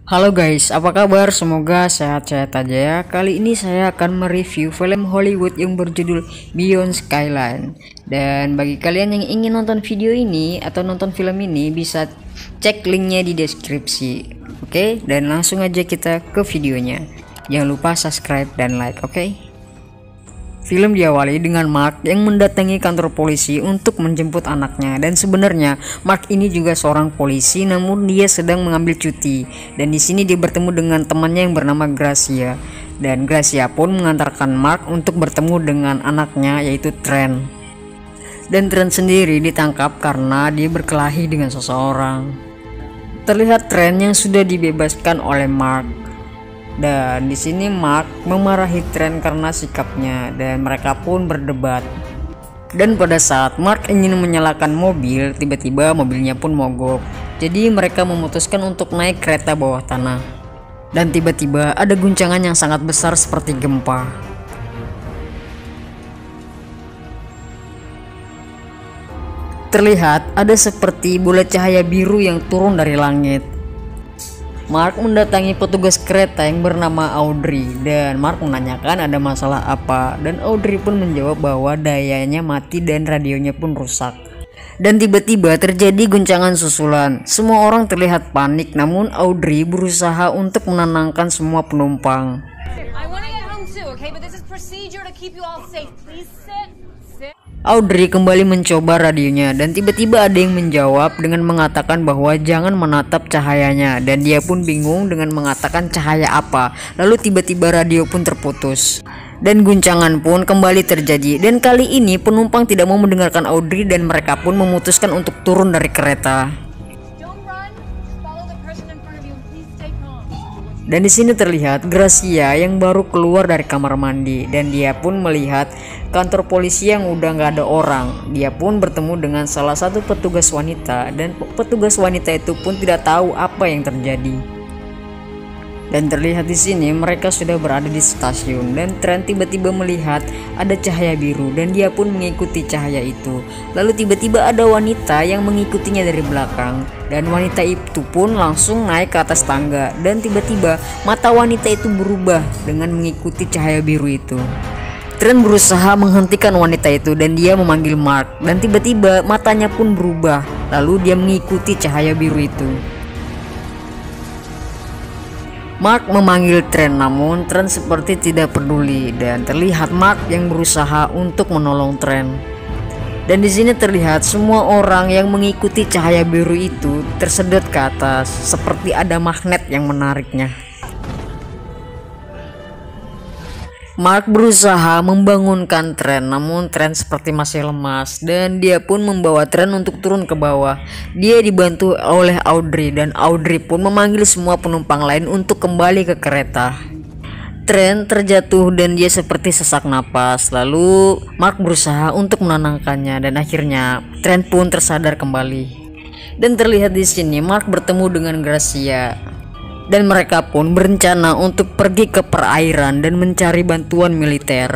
Halo guys, apa kabar? Semoga sehat-sehat aja ya. Kali ini saya akan mereview film Hollywood yang berjudul Beyond Skyline. Dan bagi kalian yang ingin nonton video ini atau nonton film ini, bisa cek linknya di deskripsi. Oke, dan langsung aja kita ke videonya. Jangan lupa subscribe dan like, oke? Film diawali dengan Mark yang mendatangi kantor polisi untuk menjemput anaknya, dan sebenarnya Mark ini juga seorang polisi, namun dia sedang mengambil cuti. Dan di sini dia bertemu dengan temannya yang bernama Gracia, dan Gracia pun mengantarkan Mark untuk bertemu dengan anaknya yaitu Trent. Dan Trent sendiri ditangkap karena dia berkelahi dengan seseorang. Terlihat Trent yang sudah dibebaskan oleh Mark. Dan di sini Mark memarahi Trent karena sikapnya, dan mereka pun berdebat. Dan pada saat Mark ingin menyalakan mobil, tiba-tiba mobilnya pun mogok. Jadi mereka memutuskan untuk naik kereta bawah tanah. Dan tiba-tiba ada guncangan yang sangat besar seperti gempa. Terlihat ada seperti bola cahaya biru yang turun dari langit. Mark mendatangi petugas kereta yang bernama Audrey, dan Mark menanyakan ada masalah apa, dan Audrey pun menjawab bahwa dayanya mati dan radionya pun rusak. Dan tiba-tiba terjadi guncangan susulan. Semua orang terlihat panik, namun Audrey berusaha untuk menenangkan semua penumpang. Audrey kembali mencoba radionya, dan tiba-tiba ada yang menjawab dengan mengatakan bahwa jangan menatap cahayanya, dan dia pun bingung dengan mengatakan cahaya apa. Lalu tiba-tiba radio pun terputus dan guncangan pun kembali terjadi, dan kali ini penumpang tidak mau mendengarkan Audrey dan mereka pun memutuskan untuk turun dari kereta. Dan di sini terlihat Gracia yang baru keluar dari kamar mandi, dan dia pun melihat kantor polisi yang udah nggak ada orang. Dia pun bertemu dengan salah satu petugas wanita, dan petugas wanita itu pun tidak tahu apa yang terjadi. Dan terlihat di sini mereka sudah berada di stasiun, dan Trent tiba-tiba melihat ada cahaya biru dan dia pun mengikuti cahaya itu. Lalu tiba-tiba ada wanita yang mengikutinya dari belakang, dan wanita itu pun langsung naik ke atas tangga, dan tiba-tiba mata wanita itu berubah dengan mengikuti cahaya biru itu. Trent berusaha menghentikan wanita itu dan dia memanggil Mark, dan tiba-tiba matanya pun berubah, lalu dia mengikuti cahaya biru itu. Mark memanggil Trent, namun Trent seperti tidak peduli, dan terlihat Mark yang berusaha untuk menolong Trent. Dan di sini terlihat semua orang yang mengikuti cahaya biru itu tersedot ke atas, seperti ada magnet yang menariknya. Mark berusaha membangunkan Trent, namun Trent seperti masih lemas, dan dia pun membawa Trent untuk turun ke bawah. Dia dibantu oleh Audrey, dan Audrey pun memanggil semua penumpang lain untuk kembali ke kereta. Trent terjatuh dan dia seperti sesak napas. Lalu Mark berusaha untuk menenangkannya, dan akhirnya Trent pun tersadar kembali. Dan terlihat di sini Mark bertemu dengan Gracia. Dan mereka pun berencana untuk pergi ke perairan dan mencari bantuan militer.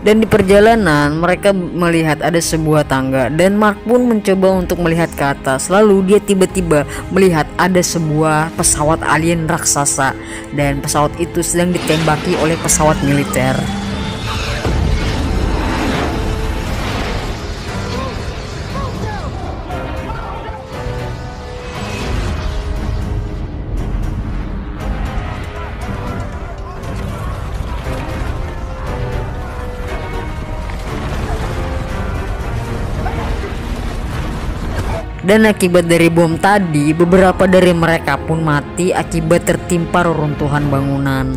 Dan di perjalanan mereka melihat ada sebuah tangga, dan Mark pun mencoba untuk melihat ke atas. Lalu dia tiba-tiba melihat ada sebuah pesawat alien raksasa, dan pesawat itu sedang ditembaki oleh pesawat militer. Dan akibat dari bom tadi, beberapa dari mereka pun mati akibat tertimpa reruntuhan bangunan.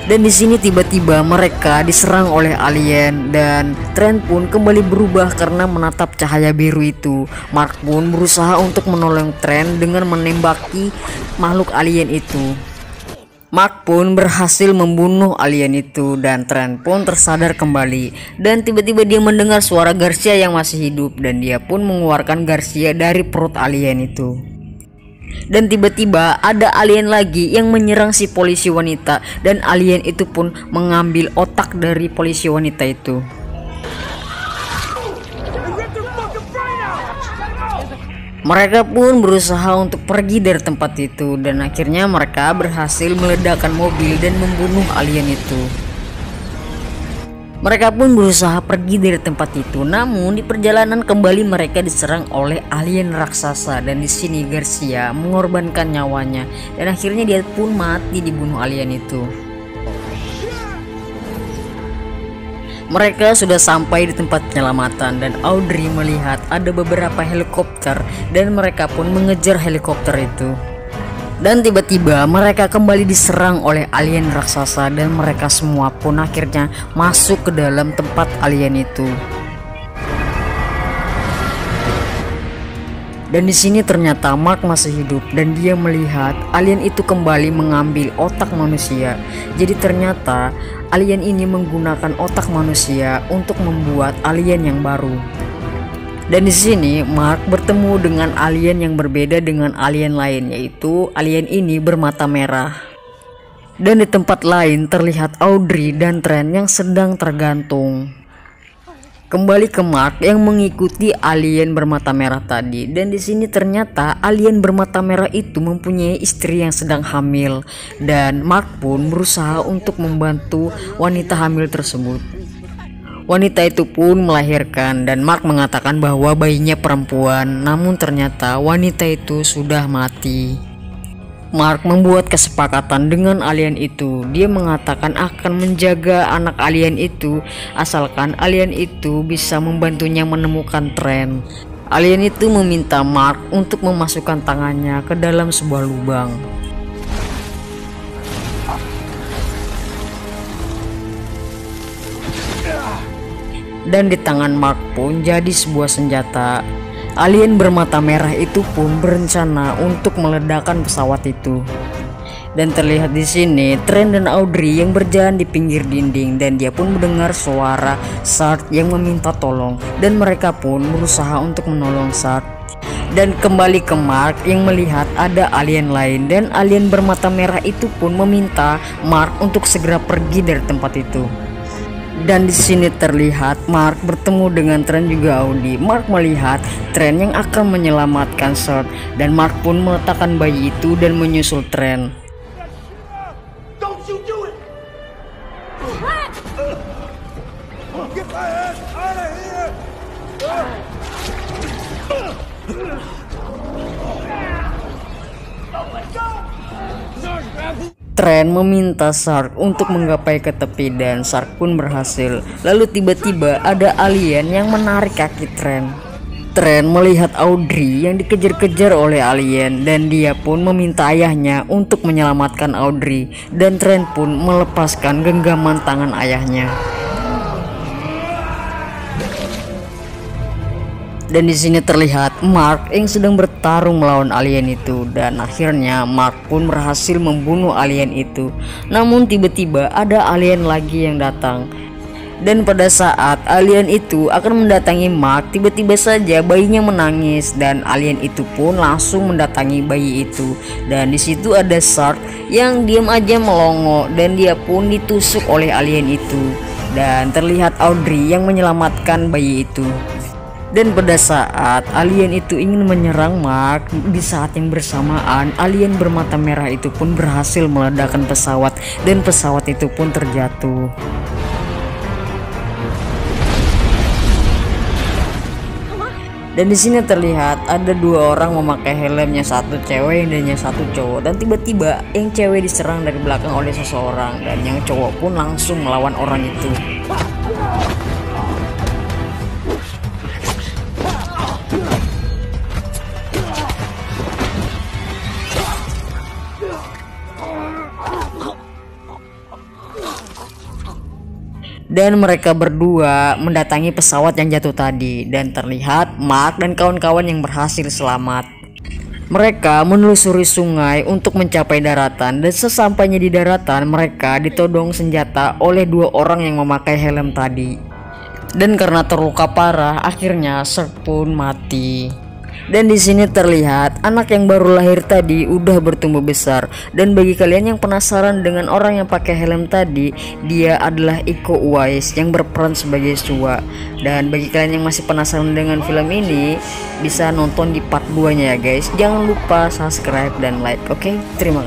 Dan di sini tiba-tiba mereka diserang oleh alien, dan Trent pun kembali berubah karena menatap cahaya biru itu. Mark pun berusaha untuk menolong Trent dengan menembaki makhluk alien itu. Mark pun berhasil membunuh alien itu, dan Trent pun tersadar kembali, dan tiba-tiba dia mendengar suara Garcia yang masih hidup, dan dia pun mengeluarkan Garcia dari perut alien itu. Dan tiba-tiba ada alien lagi yang menyerang si polisi wanita, dan alien itu pun mengambil otak dari polisi wanita itu. Mereka pun berusaha untuk pergi dari tempat itu dan akhirnya mereka berhasil meledakkan mobil dan membunuh alien itu. Mereka pun berusaha pergi dari tempat itu, namun di perjalanan kembali mereka diserang oleh alien raksasa dan di sini Garcia mengorbankan nyawanya dan akhirnya dia pun mati dibunuh alien itu. Mereka sudah sampai di tempat penyelamatan dan Audrey melihat ada beberapa helikopter dan mereka pun mengejar helikopter itu. Dan tiba-tiba mereka kembali diserang oleh alien raksasa dan mereka semua pun akhirnya masuk ke dalam tempat alien itu. Dan di sini ternyata Mark masih hidup dan dia melihat alien itu kembali mengambil otak manusia. Jadi ternyata alien ini menggunakan otak manusia untuk membuat alien yang baru. Dan di sini Mark bertemu dengan alien yang berbeda dengan alien lain, yaitu alien ini bermata merah. Dan di tempat lain terlihat Audrey dan Trent yang sedang tergantung. Kembali ke Mark yang mengikuti alien bermata merah tadi, dan di sini ternyata alien bermata merah itu mempunyai istri yang sedang hamil dan Mark pun berusaha untuk membantu wanita hamil tersebut. Wanita itu pun melahirkan dan Mark mengatakan bahwa bayinya perempuan, namun ternyata wanita itu sudah mati. Mark membuat kesepakatan dengan alien itu. Dia mengatakan akan menjaga anak alien itu asalkan alien itu bisa membantunya menemukan Trent. Alien itu meminta Mark untuk memasukkan tangannya ke dalam sebuah lubang. Dan di tangan Mark pun jadi sebuah senjata. Alien bermata merah itu pun berencana untuk meledakkan pesawat itu. Dan terlihat di sini Trent dan Audrey yang berjalan di pinggir dinding dan dia pun mendengar suara Sark yang meminta tolong dan mereka pun berusaha untuk menolong Sark. Dan kembali ke Mark yang melihat ada alien lain dan alien bermata merah itu pun meminta Mark untuk segera pergi dari tempat itu. Dan di sini terlihat Mark bertemu dengan Trent juga Audi. Mark melihat Trent yang akan menyelamatkan Sark dan Mark pun meletakkan bayi itu dan menyusul Trent. Trent meminta Sark untuk menggapai ke tepi dan Sark pun berhasil. Lalu tiba-tiba ada alien yang menarik kaki Trent. Trent melihat Audrey yang dikejar-kejar oleh alien dan dia pun meminta ayahnya untuk menyelamatkan Audrey dan Trent pun melepaskan genggaman tangan ayahnya. Dan di sini terlihat Mark yang sedang bertarung melawan alien itu dan akhirnya Mark pun berhasil membunuh alien itu. Namun tiba-tiba ada alien lagi yang datang. Dan pada saat alien itu akan mendatangi Mark, tiba-tiba saja bayinya menangis dan alien itu pun langsung mendatangi bayi itu. Dan di situ ada Sark yang diam aja melongo dan dia pun ditusuk oleh alien itu. Dan terlihat Audrey yang menyelamatkan bayi itu. Dan pada saat alien itu ingin menyerang Mark, di saat yang bersamaan alien bermata merah itu pun berhasil meledakkan pesawat dan pesawat itu pun terjatuh. Dan di sini terlihat ada dua orang memakai helm, yang satu cewek dan yang satu cowok. Dan tiba-tiba yang cewek diserang dari belakang oleh seseorang dan yang cowok pun langsung melawan orang itu. Dan mereka berdua mendatangi pesawat yang jatuh tadi dan terlihat Mark dan kawan-kawan yang berhasil selamat. Mereka menelusuri sungai untuk mencapai daratan dan sesampainya di daratan mereka ditodong senjata oleh dua orang yang memakai helm tadi. Dan karena terluka parah akhirnya Sark pun mati. Dan di sini terlihat anak yang baru lahir tadi udah bertumbuh besar. Dan bagi kalian yang penasaran dengan orang yang pakai helm tadi, dia adalah Iko Uwais yang berperan sebagai Suwa. Dan bagi kalian yang masih penasaran dengan film ini, bisa nonton di part 2 nya ya guys. Jangan lupa subscribe dan like. Oke, terima kasih.